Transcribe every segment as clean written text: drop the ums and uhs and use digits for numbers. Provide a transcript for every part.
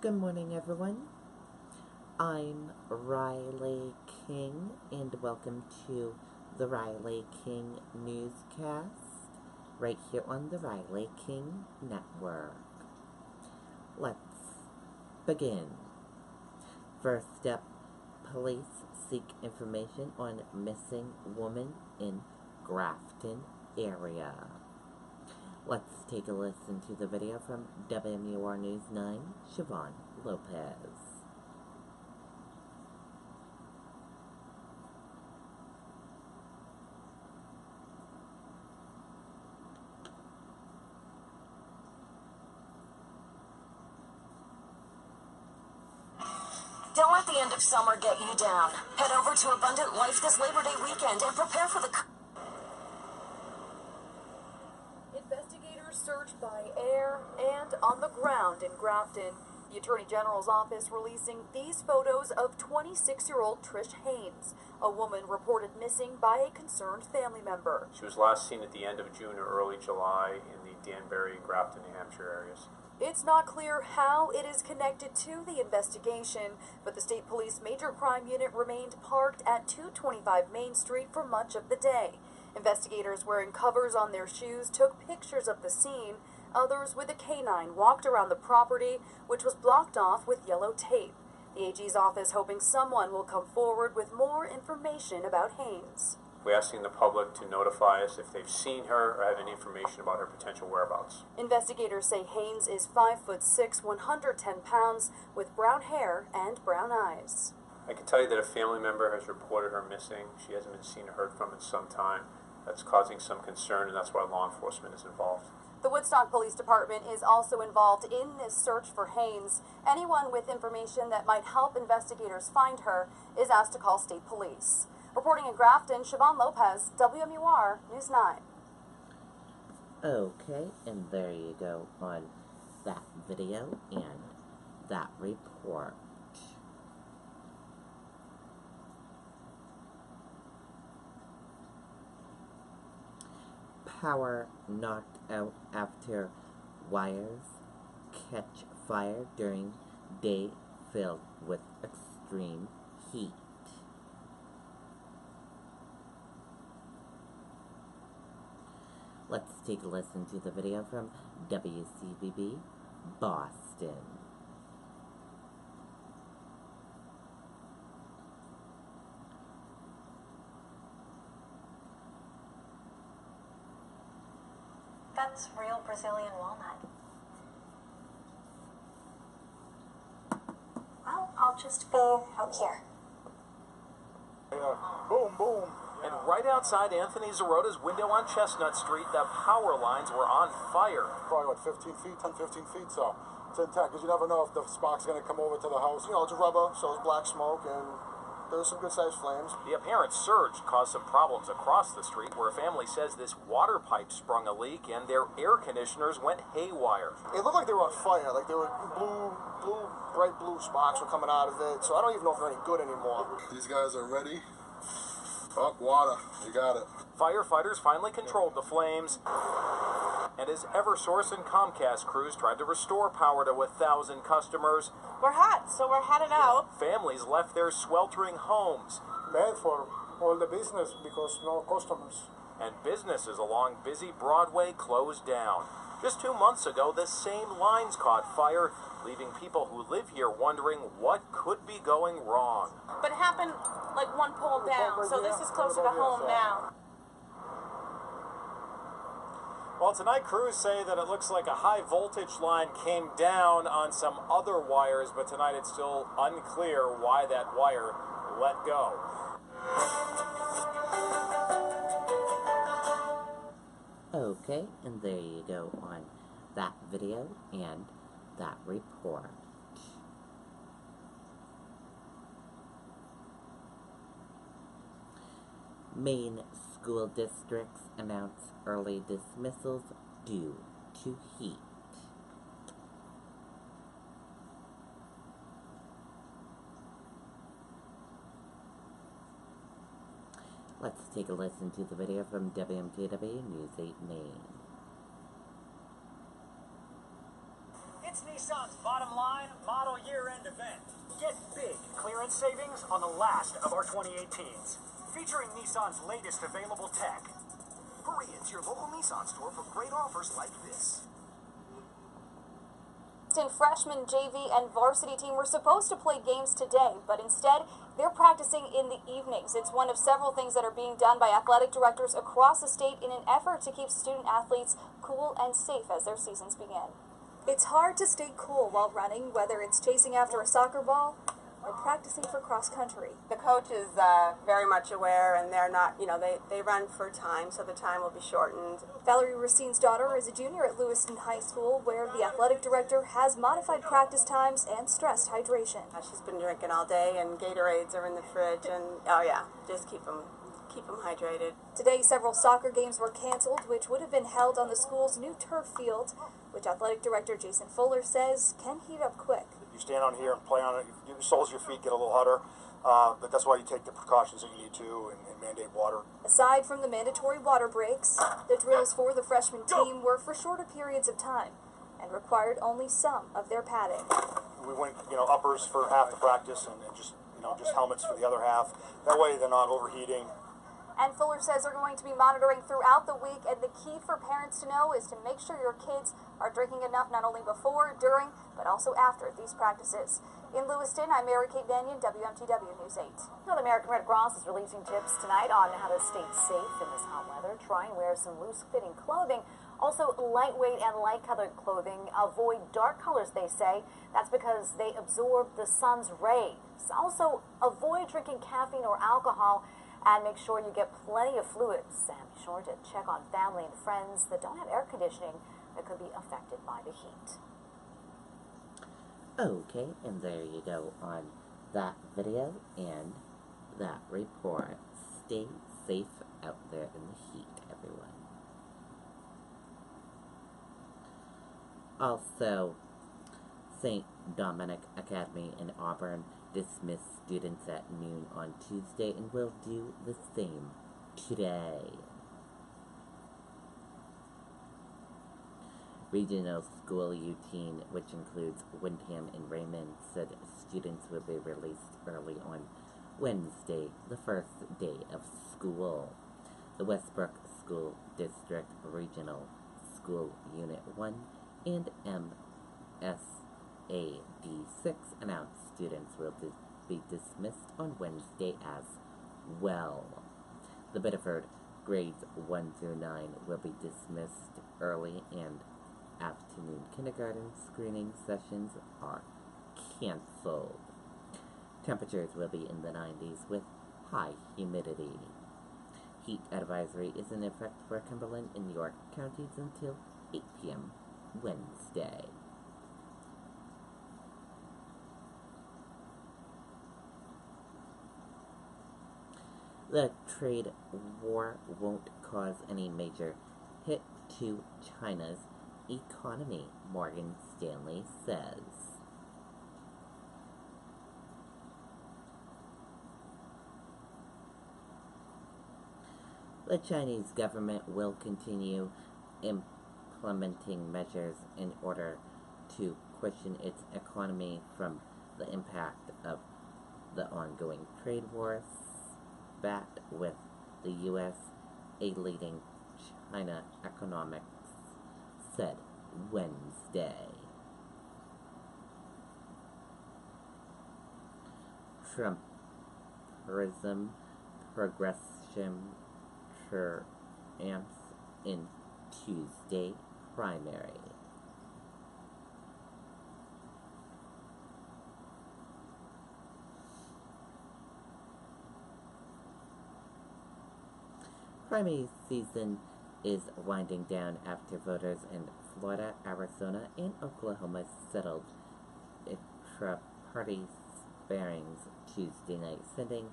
Good morning, everyone. I'm Riley King, and welcome to the Riley King Newscast, right here on the Riley King Network. Let's begin. First up, police seek information on missing woman in Grafton area. Let's take a listen to the video from WMUR News 9, Siobhan Lopez. Don't let the end of summer get you down. Head over to Abundant Life this Labor Day weekend and prepare for the... Investigators search by air and on the ground in Grafton. The Attorney General's office releasing these photos of 26-year-old Trish Haynes, a woman reported missing by a concerned family member. She was last seen at the end of June or early July in the Danbury, Grafton, New Hampshire areas. It's not clear how it is connected to the investigation, but the State Police Major Crime Unit remained parked at 225 Main Street for much of the day. Investigators wearing covers on their shoes took pictures of the scene. Others with a canine walked around the property, which was blocked off with yellow tape. The AG's office hoping someone will come forward with more information about Haynes. We're asking the public to notify us if they've seen her or have any information about her potential whereabouts. Investigators say Haynes is 5'6", 110 pounds, with brown hair and brown eyes. I can tell you that a family member has reported her missing. She hasn't been seen or heard from in some time. That's causing some concern, and that's why law enforcement is involved. The Woodstock Police Department is also involved in this search for Haynes. Anyone with information that might help investigators find her is asked to call State Police. Reporting in Grafton, Siobhan Lopez, WMUR News 9. Okay, and there you go on that video and that report. Power knocked out after wires catch fire during day filled with extreme heat. Let's take a listen to the video from WCVB Boston. That's real Brazilian walnut. Well, I'll just be out here. Boom, boom. And right outside Anthony Zerota's window on Chestnut Street, the power lines were on fire. Probably, 15 feet, 10, 15 feet, so it's intact, because you never know if the spark's going to come over to the house. You know, it's rubber, so it's black smoke, and there's some good-sized flames. The apparent surge caused some problems across the street, where a family says this water pipe sprung a leak and their air conditioners went haywire. It looked like they were on fire, like they were bright blue sparks were coming out of it, so I don't even know if they're any good anymore. These guys are ready. Oh, water. You got it. Firefighters finally controlled the flames, and as Eversource and Comcast crews tried to restore power to 1,000 customers, we're hot, so we're headed out. Families left their sweltering homes. Bad for all the business because no customers. And businesses along busy Broadway closed down. Just 2 months ago, the same lines caught fire, leaving people who live here wondering what could be going wrong. But it happened like one pole down, so this is closer to home now. Well, tonight crews say that it looks like a high voltage line came down on some other wires, but tonight it's still unclear why that wire let go. Okay, and there you go on that video and that report. Maine school districts announce early dismissals due to heat. Let's take a listen to the video from WMKW News 8 Maine. It's Nissan's bottom line model year-end event. Get big clearance savings on the last of our 2018s, featuring Nissan's latest available tech. Hurry into your local Nissan store for great offers like this. Freshman, JV, and varsity team were supposed to play games today, but instead they're practicing in the evenings. It's one of several things that are being done by athletic directors across the state in an effort to keep student athletes cool and safe as their seasons begin. It's hard to stay cool while running, whether it's chasing after a soccer ball or practicing for cross country. The coach is very much aware, and they're not, they run for time, so the time will be shortened. Valerie Racine's daughter is a junior at Lewiston High School, where the athletic director has modified practice times and stressed hydration. She's been drinking all day, and Gatorades are in the fridge, and just keep them hydrated. Today, several soccer games were canceled, which would have been held on the school's new turf field, which athletic director Jason Fuller says can heat up quick. You stand on here and play on it, your soles of your feet get a little hotter, but that's why you take the precautions that you need to and mandate water. Aside from the mandatory water breaks, the drills for the freshman team were for shorter periods of time and required only some of their padding. We went, uppers for half the practice and just helmets for the other half. That way they're not overheating. And Fuller says they're going to be monitoring throughout the week, and the key for parents to know is to make sure your kids are drinking enough not only before, during, but also after these practices. In Lewiston, I'm Mary Kate Banyan, WMTW News 8. Now, the American Red Cross is releasing tips tonight on how to stay safe in this hot weather. Try and wear some loose-fitting clothing. Also, lightweight and light-colored clothing. Avoid dark colors, they say. That's because they absorb the sun's rays. Also, avoid drinking caffeine or alcohol. And make sure you get plenty of fluids. And be sure to check on family and friends that don't have air conditioning that could be affected by the heat. Okay, and there you go on that video and that report. Stay safe out there in the heat, everyone. Also, St. Dominic Academy in Auburn dismissed students at noon on Tuesday and will do the same today. Regional School U-Teen, which includes Windham and Raymond, said students will be released early on Wednesday, the first day of school. The Westbrook School District Regional School Unit 1 and MSAD6 announced students will be dismissed on Wednesday as well. The Biddeford grades 1 through 9 will be dismissed early, and afternoon kindergarten screening sessions are canceled. Temperatures will be in the 90s with high humidity. Heat advisory is in effect for Cumberland and York counties until 8 p.m. Wednesday. The trade war won't cause any major hit to China's economy, Morgan Stanley says. The Chinese government will continue implementing measures in order to cushion its economy from the impact of the ongoing trade war, spat with the U.S., a leading China economics said Wednesday. Trumpism progression triumphs in Tuesday primary. Primary season is winding down after voters in Florida, Arizona, and Oklahoma settled intra-party sparings Tuesday night, sending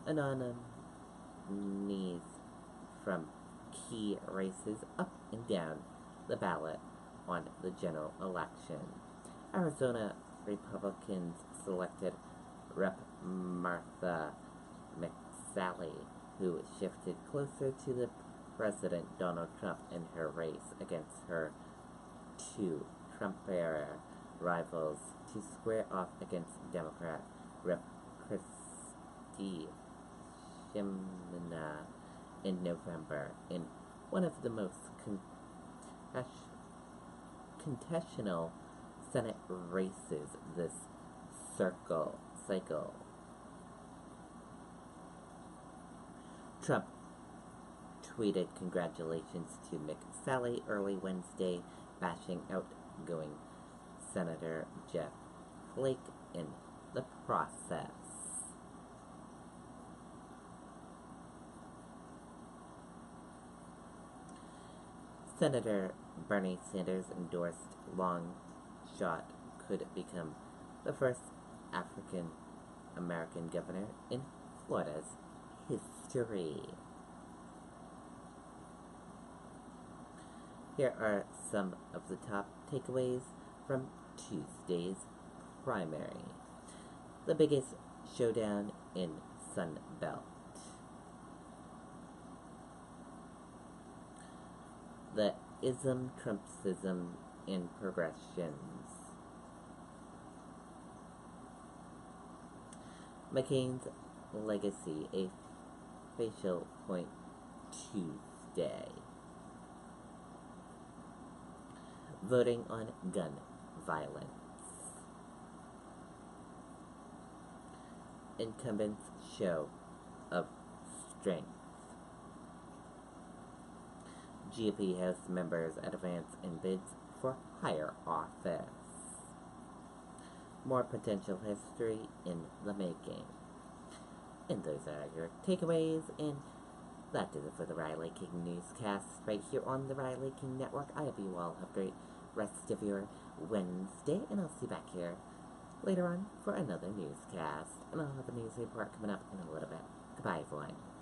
nominees from key races up and down the ballot on the general election. Arizona Republicans selected Rep. Martha McSally, who shifted closer to the President Donald Trump in her race against her two Trump-era rivals to square off against Democrat Rep. Christie Shimina in November in one of the most contestable Senate races this cycle. Trump tweeted congratulations to McSally early Wednesday, bashing outgoing Senator Jeff Flake in the process. Senator Bernie Sanders endorsed long shot could become the first African American governor in Florida's history. Here are some of the top takeaways from Tuesday's primary. The biggest showdown in Sun Belt. The ism, Trumpsism, and progressions. McCain's legacy, a facial point Tuesday. Voting on gun violence. Incumbents' show of strength. GOP House members advance in bids for higher office. More potential history in the making. And those are your takeaways, and that does it for the Riley King Newscast right here on the Riley King Network. I hope you all have a great rest of your Wednesday, and I'll see you back here later on for another newscast. And I'll have a news report coming up in a little bit. Goodbye, everyone.